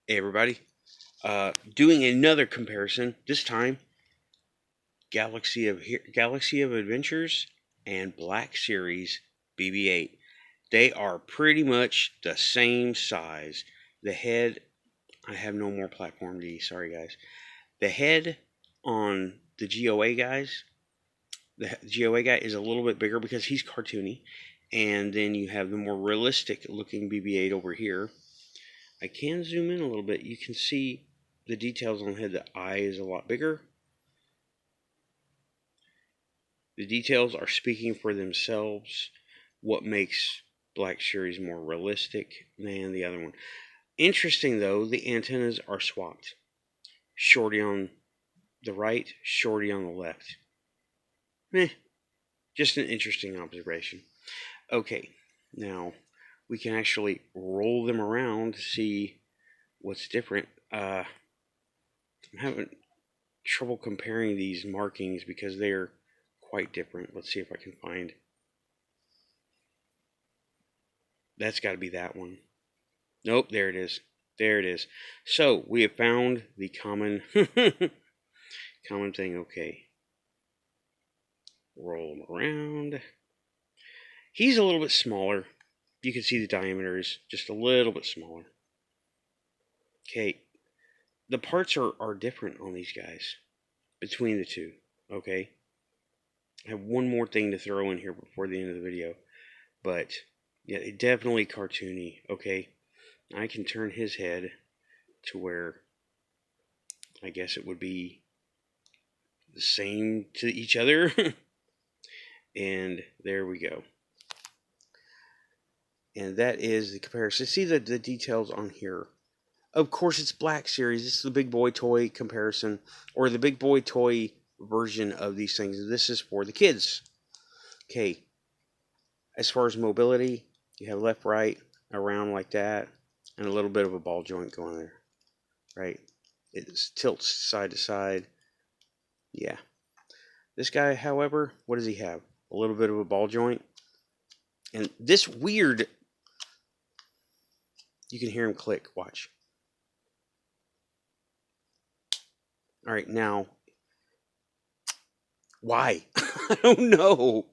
Hey everybody, doing another comparison. This time, Galaxy of Adventures and Black Series BB8. They are pretty much the same size. The head, I have no more platform D. Sorry guys. The head on the GOA guys, the GOA guy is a little bit bigger because he's cartoony, and then you have the more realistic looking BB8 over here. I can zoom in a little bit. You can see the details on the head. The eye is a lot bigger. The details are speaking for themselves. What makes Black Series more realistic than the other one. Interesting though, the antennas are swapped. Shorty on the right, shorty on the left. Just an interesting observation. Okay, now we can actually roll them around to see what's different. I'm having trouble comparing these markings because they're quite different. Let's see if I can find. That's got to be that one. Nope, there it is. There it is. So we have found the common common thing. Okay. Roll him around. He's a little bit smaller. You can see the diameter is just a little bit smaller. Okay. The parts are different on these guys between the two. Okay. I have one more thing to throw in here before the end of the video. But yeah, definitely cartoony. Okay. I can turn his head to where I guess it would be the same to each other. And there we go. And that is the comparison. See the details on here. Of course, it's Black Series. This is the big boy toy comparison, or the big boy toy version of these things. This is for the kids. Okay. As far as mobility, you have left, right, around like that, and a little bit of a ball joint going there. Right? It tilts side to side. Yeah. This guy, however, what does he have? A little bit of a ball joint. And this weird, you can hear him click. Watch. All right, now, why? I don't know.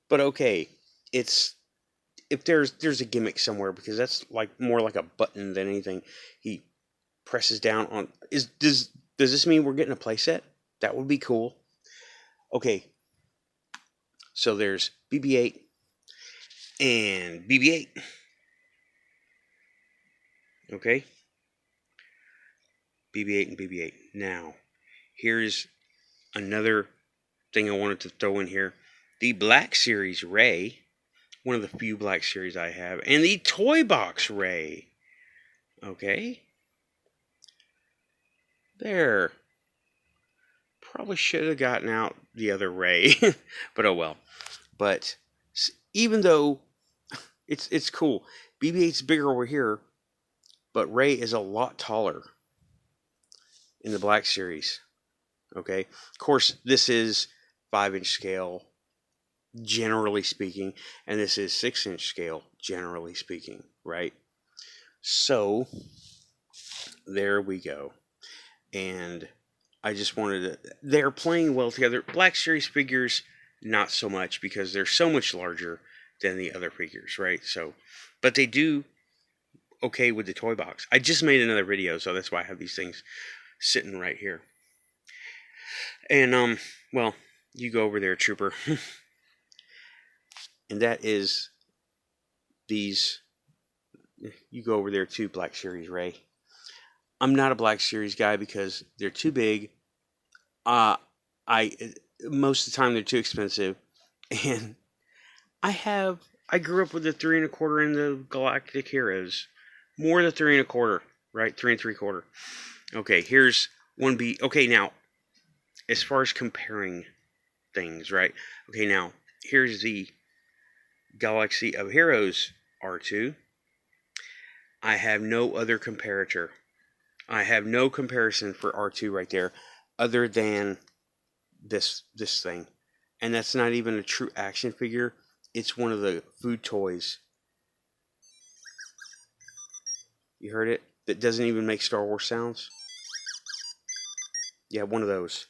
But okay, it's, if there's a gimmick somewhere, because that's like more like a button than anything. He presses down on, does this mean we're getting a playset? That would be cool. Okay. So there's BB8 and BB8. Okay. BB8 and BB8. Now, here's another thing I wanted to throw in here. The Black Series Rey, one of the few Black Series I have, and the Toybox Rey. Okay. There. Probably should have gotten out the other Rey, but oh well. But even though it's cool, BB8's bigger over here, but Rey is a lot taller in the Black Series. Okay, of course this is 5-inch scale, generally speaking, and this is 6-inch scale, generally speaking, right? So there we go. And I just wanted to, they're playing well together. Black Series figures, not so much, because they're so much larger than the other figures, right? So, but they do okay with the toy box. I just made another video, so that's why I have these things sitting right here. And, well, you go over there, Trooper. And that is these, you go over there too, Black Series Rey. I'm not a Black Series guy because they're too big. Most of the time they're too expensive, and I grew up with the 3 1/4 and the Galactic Heroes, more the 3 1/4, right? 3 3/4. Okay, here's one B. Okay, now as far as comparing things, right? Okay, now here's the Galaxy of Heroes R2. I have no other comparator. I have no comparison for R2 right there other than this thing. And that's not even a true action figure. It's one of the food toys. You heard it? that doesn't even make Star Wars sounds. Yeah, one of those.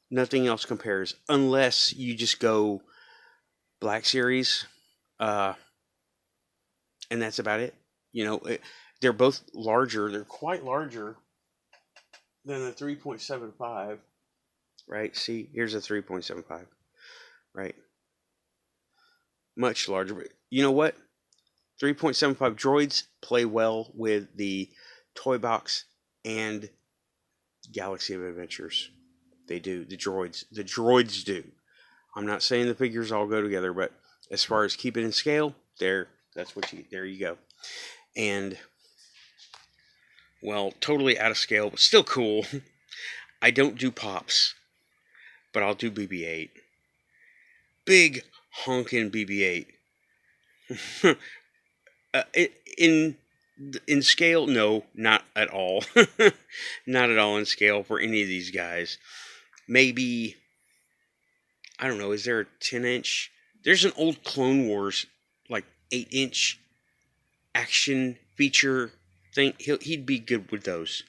Nothing else compares unless you just go Black Series, and that's about it. You know, they're both larger. They're quite larger than the 3.75. Right? See, here's a 3.75. Right? Much larger. But you know what? 3.75 droids play well with the Toybox and Galaxy of Adventures. They do. The droids do. I'm not saying the figures all go together, but as far as keep it in scale, there you go. And well, totally out of scale, but still cool. I don't do pops, but I'll do BB8. Big honkin' BB8. In scale, no, not at all. Not at all in scale for any of these guys. Maybe, I don't know, is there a 10-inch? There's an old Clone Wars, like 8-inch action feature thing. He'd be good with those.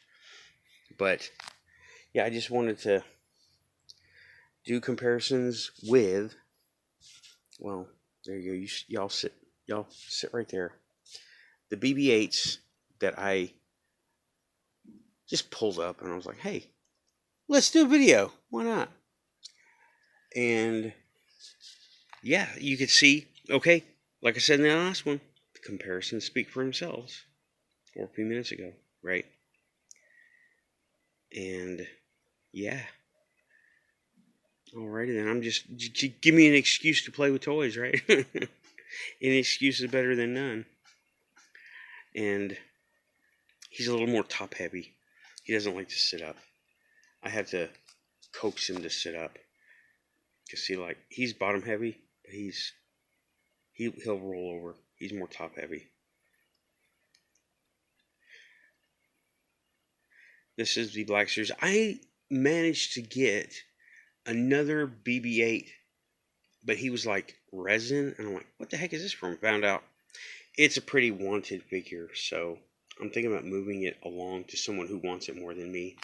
But yeah, I just wanted to do comparisons with, well, there you go. Y'all sit right there. The BB8s that I just pulled up, and I was like, hey, let's do a video. Why not? And yeah, you could see, okay, like I said in the last one, the comparisons speak for themselves. Or a few minutes ago, right? And yeah. Alrighty then, I'm just give me an excuse to play with toys, right? Any excuse is better than none. And he's a little more top heavy. He doesn't like to sit up. I have to coax him to sit up. Cause see, like, he's bottom heavy, but he'll roll over. He's more top heavy. This is the Black Series. I managed to get another BB8, but he was like resin, and I'm like, what the heck is this from? Found out it's a pretty wanted figure, so I'm thinking about moving it along to someone who wants it more than me,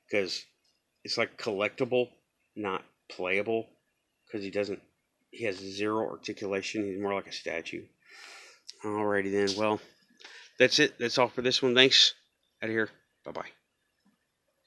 because it's like collectible, not playable, because he has zero articulation. He's more like a statue. Alrighty then, well, that's it. That's all for this one. Thanks. Out of here. Bye-bye.